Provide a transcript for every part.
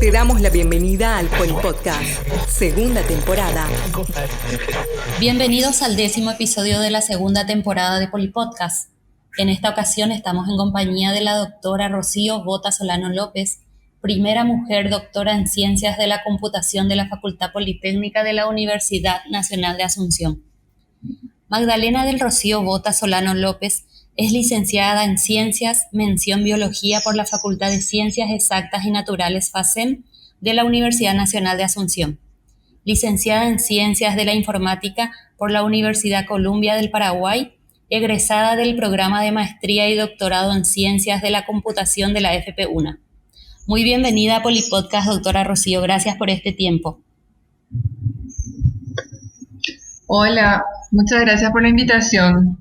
Te damos la bienvenida al Polipodcast, segunda temporada. Bienvenidos al 10º episodio de la segunda temporada de Polipodcast. En esta ocasión estamos en compañía de la doctora Rocío Bota Solano López, primera mujer doctora en Ciencias de la Computación de la Facultad Politécnica de la Universidad Nacional de Asunción. Magdalena del Rocío Bota Solano López es licenciada en Ciencias, mención Biología por la Facultad de Ciencias Exactas y Naturales FACEM de la Universidad Nacional de Asunción. Licenciada en Ciencias de la Informática por la Universidad Columbia del Paraguay, egresada del programa de Maestría y Doctorado en Ciencias de la Computación de la FP UNA. Muy bienvenida a Polipodcast, doctora Rocío. Gracias por este tiempo. Hola, muchas gracias por la invitación.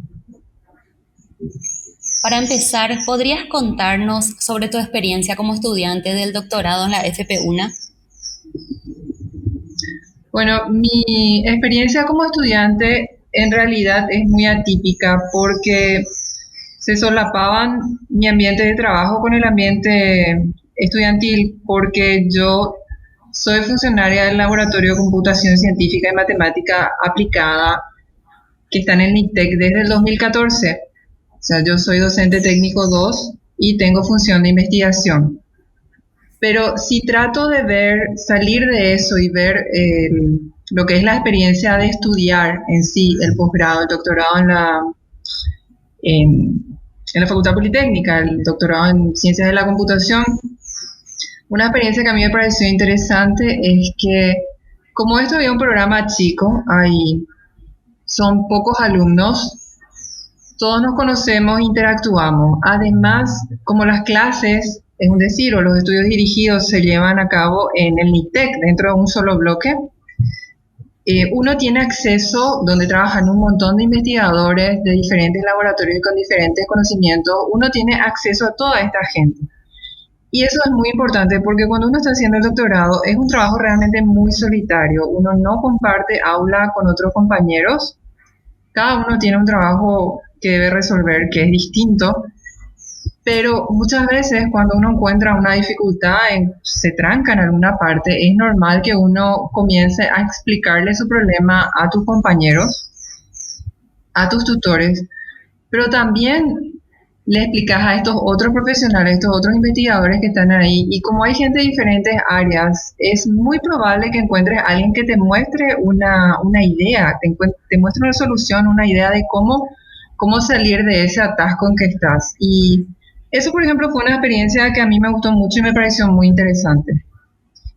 Para empezar, ¿podrías contarnos sobre tu experiencia como estudiante del doctorado en la FP-UNA? Bueno, mi experiencia como estudiante en realidad es muy atípica porque se solapaban mi ambiente de trabajo con el ambiente estudiantil, porque yo soy funcionaria del Laboratorio de Computación Científica y Matemática Aplicada que está en el NICTEC desde el 2014. O sea, yo soy docente técnico 2 y tengo función de investigación. Pero si trato de salir de eso y ver lo que es la experiencia de estudiar en sí, el posgrado, el doctorado en la Facultad Politécnica, el doctorado en Ciencias de la Computación, una experiencia que a mí me pareció interesante es que, como esto es un programa chico, son pocos alumnos, todos nos conocemos, interactuamos. Además, como las clases, es un decir, o los estudios dirigidos se llevan a cabo en el NICTEC, dentro de un solo bloque, uno tiene acceso, donde trabajan un montón de investigadores de diferentes laboratorios y con diferentes conocimientos, uno tiene acceso a toda esta gente. Y eso es muy importante porque cuando uno está haciendo el doctorado es un trabajo realmente muy solitario. Uno no comparte aula con otros compañeros. Cada uno tiene un trabajo que debe resolver, que es distinto, pero muchas veces cuando uno encuentra una dificultad, se tranca en alguna parte, es normal que uno comience a explicarle su problema a tus compañeros, a tus tutores, pero también le explicas a estos otros profesionales, estos otros investigadores que están ahí, y como hay gente de diferentes áreas, es muy probable que encuentres a alguien que te muestre una idea, te muestre una solución, una idea de cómo salir de ese atasco en que estás. Y eso, por ejemplo, fue una experiencia que a mí me gustó mucho y me pareció muy interesante,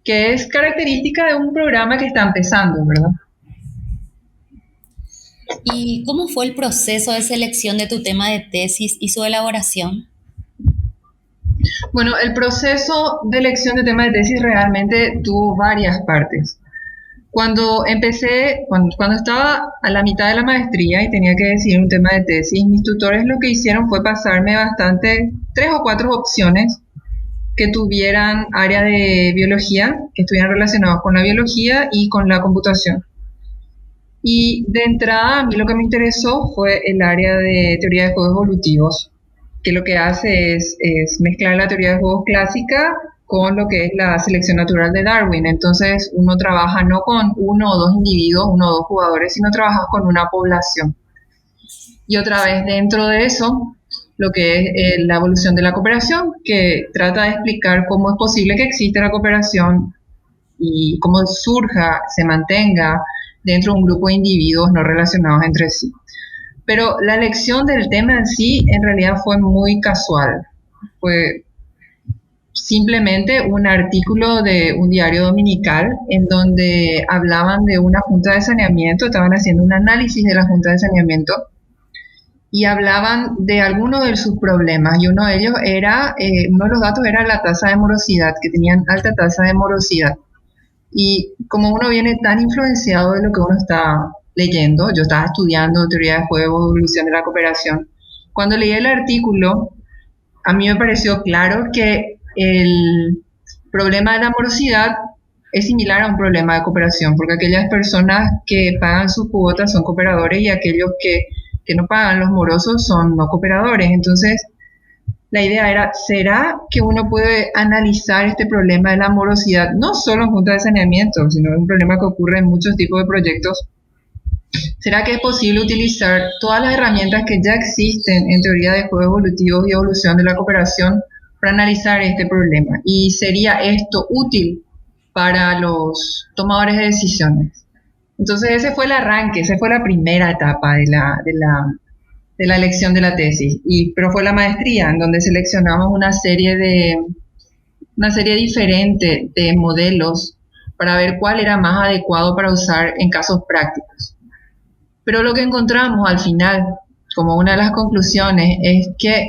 que es característica de un programa que está empezando, ¿verdad? ¿Y cómo fue el proceso de selección de tu tema de tesis y su elaboración? Bueno, el proceso de elección de tema de tesis realmente tuvo varias partes. Cuando estaba a la mitad de la maestría y tenía que decidir un tema de tesis, mis tutores lo que hicieron fue pasarme 3 o 4 opciones que tuvieran área de biología, que estuvieran relacionados con la biología y con la computación. Y de entrada a mí lo que me interesó fue el área de teoría de juegos evolutivos, que lo que hace es mezclar la teoría de juegos clásica con lo que es la selección natural de Darwin. Entonces uno trabaja no con 1 o 2 individuos, 1 o 2 jugadores, sino trabaja con una población. Y otra vez dentro de eso, lo que es la evolución de la cooperación, que trata de explicar cómo es posible que exista la cooperación y cómo surja, se mantenga dentro de un grupo de individuos no relacionados entre sí. Pero la elección del tema en sí en realidad fue muy casual. Fue simplemente un artículo de un diario dominical en donde hablaban de una junta de saneamiento, estaban haciendo un análisis de la junta de saneamiento y hablaban de algunos de sus problemas, y uno de ellos uno de los datos era la tasa de morosidad, que tenían alta tasa de morosidad. Y como uno viene tan influenciado de lo que uno está leyendo, yo estaba estudiando teoría de juegos, evolución de la cooperación, cuando leí el artículo, a mí me pareció claro que el problema de la morosidad es similar a un problema de cooperación, porque aquellas personas que pagan sus cuotas son cooperadores y aquellos que no pagan, los morosos, son no cooperadores. Entonces, la idea era, ¿será que uno puede analizar este problema de la morosidad, no solo en junta de saneamiento, sino un problema que ocurre en muchos tipos de proyectos? ¿Será que es posible utilizar todas las herramientas que ya existen en teoría de juegos evolutivos y evolución de la cooperación para analizar este problema? ¿Y sería esto útil para los tomadores de decisiones? Entonces ese fue el arranque, esa fue la primera etapa de la elección de la tesis, pero fue la maestría en donde seleccionamos una serie diferente de modelos para ver cuál era más adecuado para usar en casos prácticos. Pero lo que encontramos al final, como una de las conclusiones, es que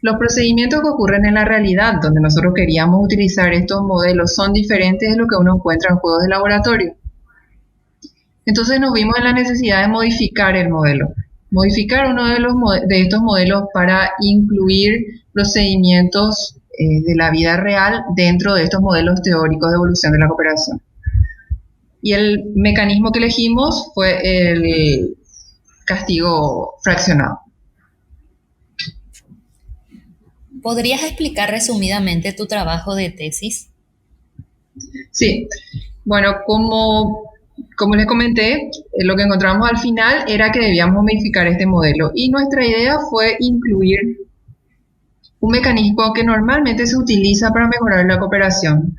los procedimientos que ocurren en la realidad, donde nosotros queríamos utilizar estos modelos, son diferentes de lo que uno encuentra en juegos de laboratorio. Entonces nos vimos en la necesidad de modificar el modelo, modificar uno de estos modelos para incluir procedimientos de la vida real dentro de estos modelos teóricos de evolución de la cooperación. Y el mecanismo que elegimos fue el castigo fraccionado. ¿Podrías explicar resumidamente tu trabajo de tesis? Sí, bueno, como les comenté, lo que encontramos al final era que debíamos modificar este modelo y nuestra idea fue incluir un mecanismo que normalmente se utiliza para mejorar la cooperación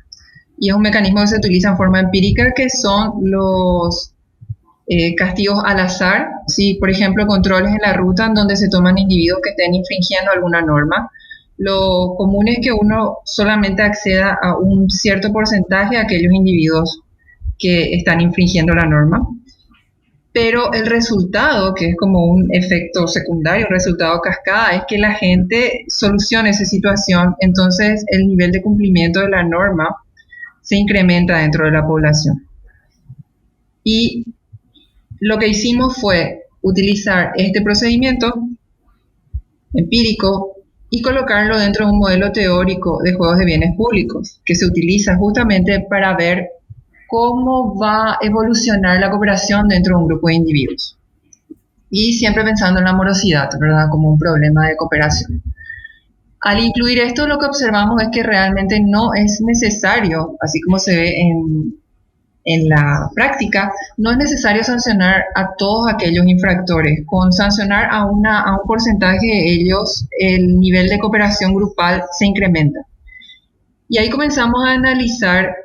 y es un mecanismo que se utiliza en forma empírica, que son los castigos al azar. Si, por ejemplo, controles en la ruta en donde se toman individuos que estén infringiendo alguna norma, lo común es que uno solamente acceda a un cierto porcentaje de aquellos individuos que están infringiendo la norma, pero el resultado, que es como un efecto secundario, un resultado cascada, es que la gente solucione esa situación, entonces el nivel de cumplimiento de la norma se incrementa dentro de la población. Y lo que hicimos fue utilizar este procedimiento empírico y colocarlo dentro de un modelo teórico de juegos de bienes públicos, que se utiliza justamente para ver cómo va a evolucionar la cooperación dentro de un grupo de individuos. Y siempre pensando en la morosidad, ¿verdad?, como un problema de cooperación. Al incluir esto, lo que observamos es que realmente no es necesario, así como se ve en la práctica, no es necesario sancionar a todos aquellos infractores. Con sancionar a un porcentaje de ellos, el nivel de cooperación grupal se incrementa. Y ahí comenzamos a analizar,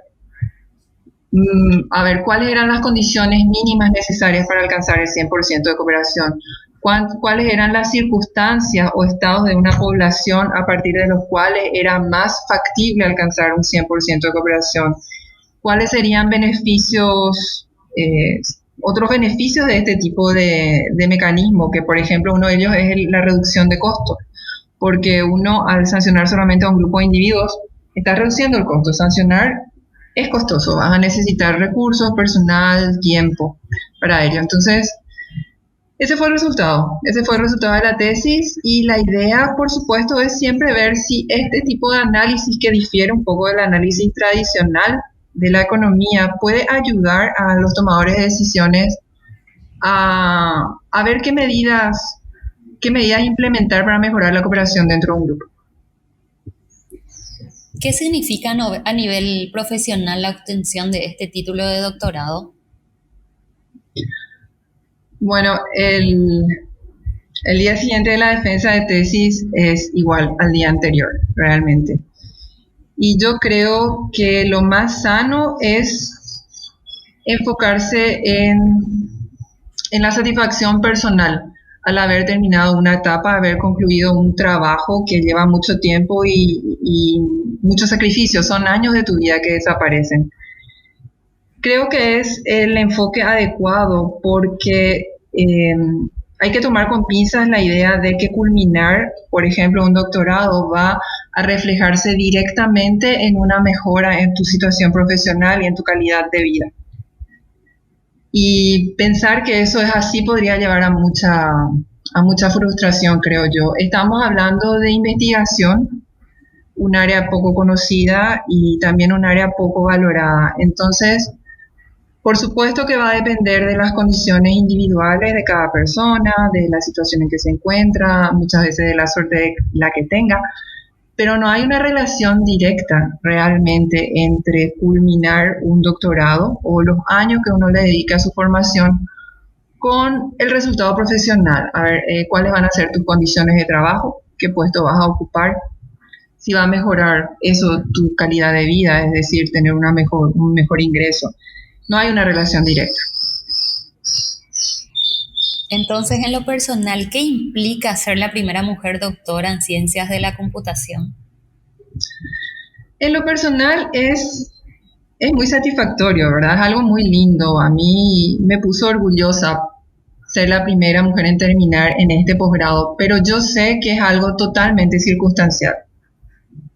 a ver cuáles eran las condiciones mínimas necesarias para alcanzar el 100% de cooperación, cuáles eran las circunstancias o estados de una población a partir de los cuales era más factible alcanzar un 100% de cooperación, cuáles serían beneficios, otros beneficios de este tipo de mecanismo, que por ejemplo uno de ellos es la reducción de costos, porque uno al sancionar solamente a un grupo de individuos está reduciendo el costo. Sancionar es costoso, vas a necesitar recursos, personal, tiempo para ello. Entonces, ese fue el resultado de la tesis, y la idea, por supuesto, es siempre ver si este tipo de análisis, que difiere un poco del análisis tradicional de la economía, puede ayudar a los tomadores de decisiones a ver qué medidas implementar para mejorar la cooperación dentro de un grupo. ¿Qué significa a nivel profesional la obtención de este título de doctorado? Bueno, el día siguiente de la defensa de tesis es igual al día anterior, realmente. Y yo creo que lo más sano es enfocarse en la satisfacción personal al haber terminado una etapa, haber concluido un trabajo que lleva mucho tiempo y mucho sacrificio. Son años de tu vida que desaparecen. Creo que es el enfoque adecuado, porque hay que tomar con pinzas la idea de que culminar, por ejemplo, un doctorado va a reflejarse directamente en una mejora en tu situación profesional y en tu calidad de vida. Y pensar que eso es así podría llevar a mucha frustración, creo yo. Estamos hablando de investigación, un área poco conocida y también un área poco valorada. Entonces, Por supuesto que va a depender de las condiciones individuales de cada persona, de la situación en que se encuentra, muchas veces de la suerte de la que tenga, pero no hay una relación directa realmente entre culminar un doctorado o los años que uno le dedica a su formación con el resultado profesional. A ver, cuáles van a ser tus condiciones de trabajo, qué puesto vas a ocupar, si va a mejorar eso tu calidad de vida, es decir, tener un mejor ingreso. No hay una relación directa. Entonces, en lo personal, ¿qué implica ser la primera mujer doctora en ciencias de la computación? En lo personal es muy satisfactorio, ¿verdad? Es algo muy lindo. A mí me puso orgullosa ser la primera mujer en terminar en este posgrado, pero yo sé que es algo totalmente circunstancial.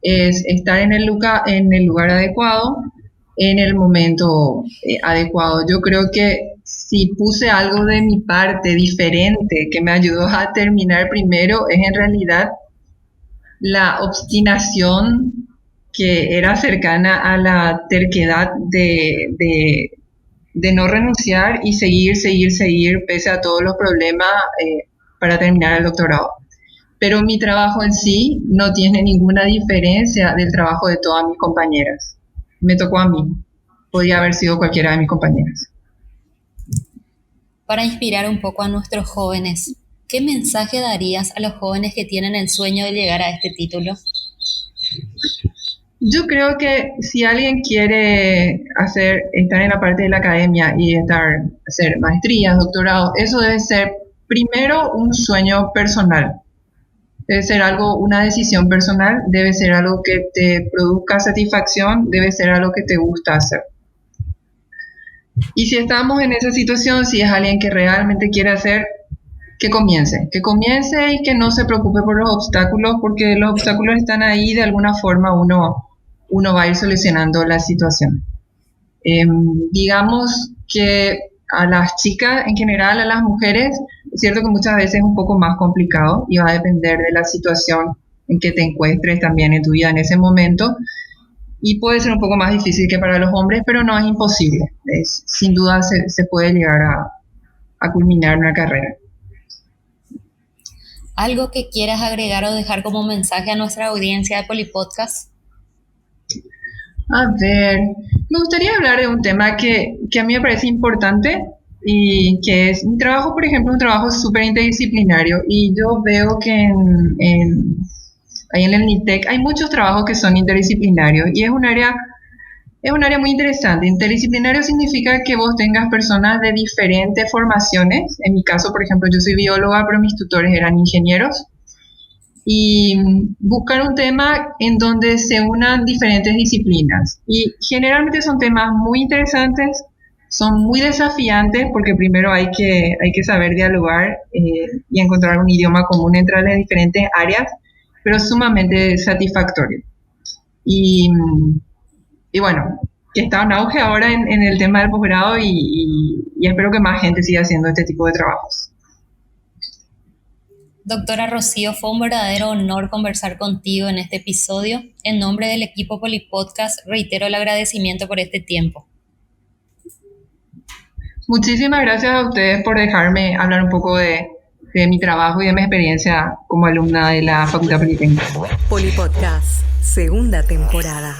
Es estar en el lugar adecuado, en el momento adecuado. Yo creo que si puse algo de mi parte diferente que me ayudó a terminar primero, es en realidad la obstinación que era cercana a la terquedad de no renunciar y seguir pese a todos los problemas para terminar el doctorado. Pero mi trabajo en sí no tiene ninguna diferencia del trabajo de todas mis compañeras. Me tocó a mí. Podía haber sido cualquiera de mis compañeras. Para inspirar un poco a nuestros jóvenes, ¿qué mensaje darías a los jóvenes que tienen el sueño de llegar a este título? Yo creo que si alguien quiere estar en la parte de la academia y hacer maestrías, doctorados, eso debe ser primero un sueño personal. Debe ser una decisión personal, debe ser algo que te produzca satisfacción, debe ser algo que te gusta hacer. Y si estamos en esa situación, si es alguien que realmente quiere hacer, que comience y que no se preocupe por los obstáculos, porque los obstáculos están ahí, de alguna forma uno va a ir solucionando la situación. Digamos que a las chicas en general, a las mujeres, es cierto que muchas veces es un poco más complicado y va a depender de la situación en que te encuentres también en tu vida en ese momento, y puede ser un poco más difícil que para los hombres, pero no es imposible. Sin duda se puede llegar a culminar una carrera. ¿Algo que quieras agregar o dejar como mensaje a nuestra audiencia de Polipodcast? A ver, me gustaría hablar de un tema que a mí me parece importante y que es mi trabajo, por ejemplo, un trabajo súper interdisciplinario, y yo veo que ahí en el NITEC hay muchos trabajos que son interdisciplinarios y es un área muy interesante. Interdisciplinario significa que vos tengas personas de diferentes formaciones. En mi caso, por ejemplo, yo soy bióloga, pero mis tutores eran ingenieros. Y buscar un tema en donde se unan diferentes disciplinas. Y generalmente son temas muy interesantes, son muy desafiantes, porque primero hay que saber dialogar y encontrar un idioma común entre las diferentes áreas, pero sumamente satisfactorio. Y bueno, que está en auge ahora en el tema del posgrado y espero que más gente siga haciendo este tipo de trabajos. Doctora Rocío, fue un verdadero honor conversar contigo en este episodio. En nombre del equipo Polipodcast, reitero el agradecimiento por este tiempo. Muchísimas gracias a ustedes por dejarme hablar un poco de mi trabajo y de mi experiencia como alumna de la Facultad Politécnica. Polipodcast, segunda temporada.